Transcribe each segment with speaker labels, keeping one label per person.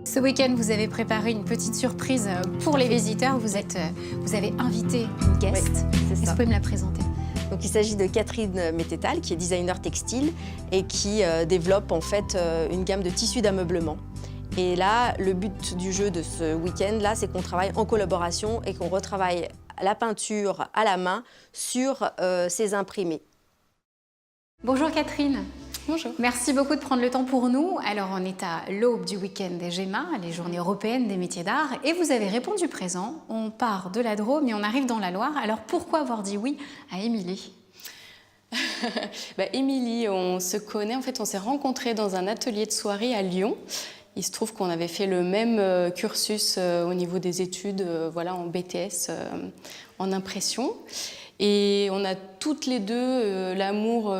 Speaker 1: Ce week-end, vous avez préparé une petite surprise pour les visiteurs. Vous avez invité une guest.
Speaker 2: Oui, c'est
Speaker 1: Est-ce que
Speaker 2: ça.
Speaker 1: vous pouvez me la présenter?
Speaker 2: Donc, il s'agit de Catherine Mettetal, qui est designer textile et qui développe en fait une gamme de tissus d'ameublement. Et là, le but du jeu de ce week-end, c'est qu'on travaille en collaboration et qu'on retravaille la peinture à la main sur ces imprimés.
Speaker 1: Bonjour Catherine.
Speaker 3: Bonjour.
Speaker 1: Merci beaucoup de prendre le temps pour nous. Alors, on est à l'aube du week-end des GEMA, les Journées européennes des métiers d'art, et vous avez répondu présent. On part de la Drôme et on arrive dans la Loire. Alors, pourquoi avoir dit oui à Émilie?
Speaker 3: Émilie, on se connaît, en fait, on s'est rencontrés dans un atelier de soirée à Lyon. Il se trouve qu'on avait fait le même cursus au niveau des études, voilà, en BTS, en impression. Et on a toutes les deux l'amour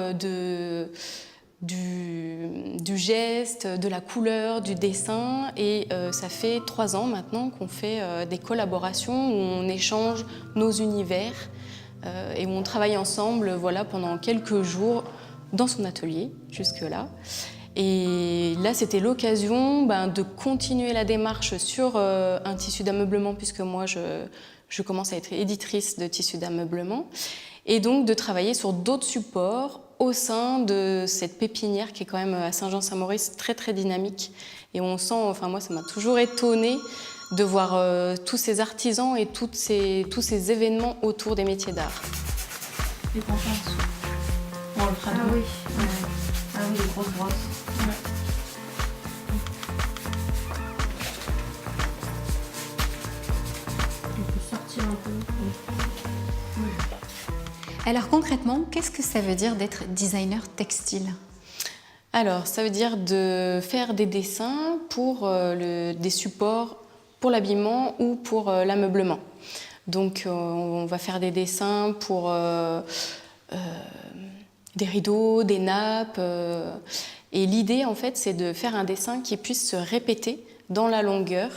Speaker 3: du geste, de la couleur, du dessin, et ça fait 3 ans maintenant qu'on fait des collaborations où on échange nos univers et où on travaille ensemble, voilà, pendant quelques jours dans son atelier jusque-là. Et là, c'était l'occasion de continuer la démarche sur un tissu d'ameublement, puisque moi, je commence à être éditrice de tissus d'ameublement, et donc de travailler sur d'autres supports au sein de cette pépinière qui est quand même à Saint-Jean-Saint-Maurice très très dynamique. Et on sent, enfin moi ça m'a toujours étonnée de voir tous ces artisans et tous ces événements autour des métiers d'art.
Speaker 4: Les grands pinceaux. On le fera
Speaker 1: oui.
Speaker 4: Ah oui, les grosses brosses. Ouais. On peut sortir un peu.
Speaker 1: Alors, concrètement, qu'est-ce que ça veut dire d'être designer textile?
Speaker 3: Alors, ça veut dire de faire des dessins pour des supports pour l'habillement ou pour l'ameublement. Donc, on va faire des dessins pour des rideaux, des nappes. Et l'idée, en fait, c'est de faire un dessin qui puisse se répéter dans la longueur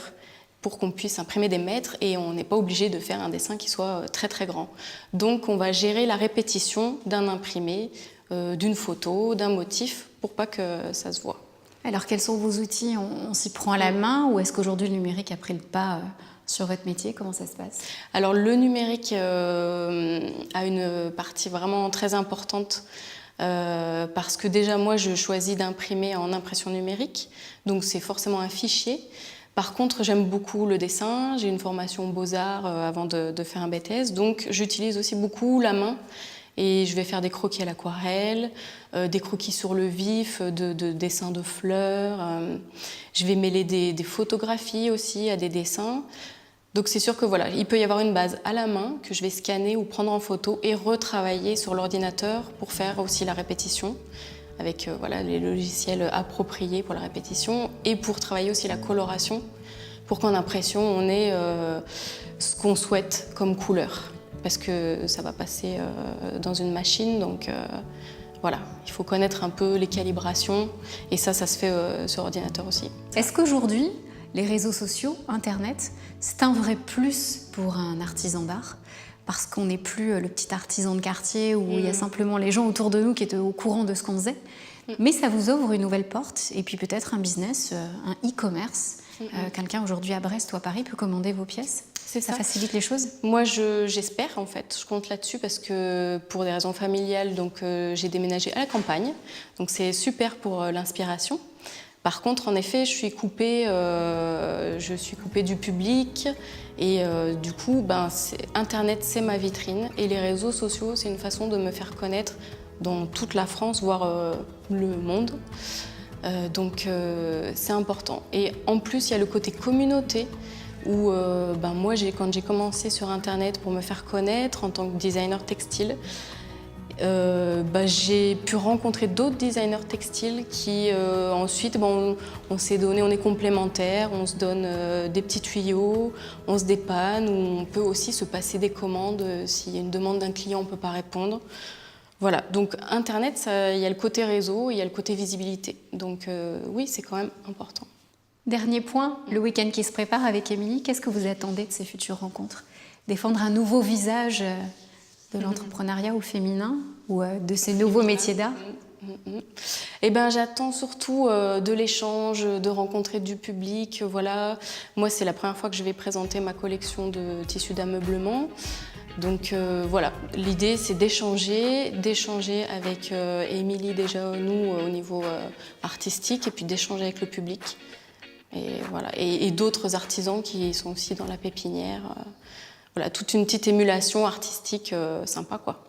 Speaker 3: pour qu'on puisse imprimer des mètres et on n'est pas obligé de faire un dessin qui soit très très grand. Donc on va gérer la répétition d'un imprimé, d'une photo, d'un motif pour pas que ça se voit.
Speaker 1: Alors quels sont vos outils? On s'y prend à la main ou est-ce qu'aujourd'hui le numérique a pris le pas sur votre métier? Comment ça se passe?
Speaker 3: Alors le numérique a une partie vraiment très importante parce que déjà moi je choisis d'imprimer en impression numérique, donc c'est forcément un fichier. Par contre, j'aime beaucoup le dessin, j'ai une formation Beaux-Arts avant de faire un BTS, donc j'utilise aussi beaucoup la main et je vais faire des croquis à l'aquarelle, des croquis sur le vif, de dessins de fleurs. Je vais mêler des photographies aussi à des dessins. Donc c'est sûr que voilà, il peut y avoir une base à la main que je vais scanner ou prendre en photo et retravailler sur l'ordinateur pour faire aussi la répétition, avec voilà, les logiciels appropriés pour la répétition et pour travailler aussi la coloration pour qu'en impression on ait ce qu'on souhaite comme couleur parce que ça va passer dans une machine, donc voilà, il faut connaître un peu les calibrations et ça se fait sur ordinateur aussi.
Speaker 1: Est-ce qu'aujourd'hui, les réseaux sociaux, Internet, c'est un vrai plus pour un artisan d'art? Parce qu'on n'est plus le petit artisan de quartier où il y a simplement les gens autour de nous qui étaient au courant de ce qu'on faisait. Mais ça vous ouvre une nouvelle porte et puis peut-être un business, un e-commerce. Quelqu'un aujourd'hui à Brest ou à Paris peut commander vos pièces. Ça facilite les choses?
Speaker 3: Moi, j'espère en fait. Je compte là-dessus parce que pour des raisons familiales, donc j'ai déménagé à la campagne. Donc c'est super pour l'inspiration. Par contre, en effet, je suis coupée du public et du coup, Internet, c'est ma vitrine et les réseaux sociaux, c'est une façon de me faire connaître dans toute la France, voire le monde. Donc, c'est important. Et en plus, il y a le côté communauté où moi, quand j'ai commencé sur Internet pour me faire connaître en tant que designer textile, j'ai pu rencontrer d'autres designers textiles qui ensuite on s'est donné, on est complémentaires, on se donne des petits tuyaux, on se dépanne, ou on peut aussi se passer des commandes s'il y a une demande d'un client, on ne peut pas répondre. Voilà, donc Internet, il y a le côté réseau, il y a le côté visibilité. Donc oui, c'est quand même important.
Speaker 1: Dernier point, le week-end qui se prépare avec Émilie, qu'est-ce que vous attendez de ces futures rencontres? Défendre un nouveau visage de l'entrepreneuriat au féminin ou de ces nouveaux métiers d'art?
Speaker 3: Eh ben, j'attends surtout de l'échange, de rencontrer du public. Voilà. Moi, c'est la première fois que je vais présenter ma collection de tissus d'ameublement. Donc voilà, l'idée c'est d'échanger avec Émilie déjà, nous, au niveau artistique, et puis d'échanger avec le public. Et voilà, et d'autres artisans qui sont aussi dans la pépinière. Voilà, toute une petite émulation artistique sympa, quoi.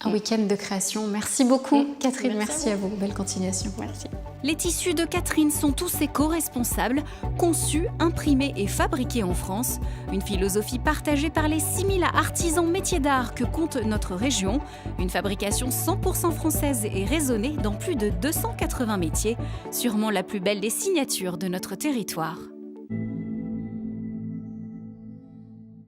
Speaker 1: Un week-end de création. Merci beaucoup, Catherine. Merci à vous. Belle continuation.
Speaker 3: Merci.
Speaker 5: Les tissus de Catherine sont tous éco-responsables, conçus, imprimés et fabriqués en France. Une philosophie partagée par les 6000 artisans métiers d'art que compte notre région. Une fabrication 100% française et raisonnée dans plus de 280 métiers. Sûrement la plus belle des signatures de notre territoire.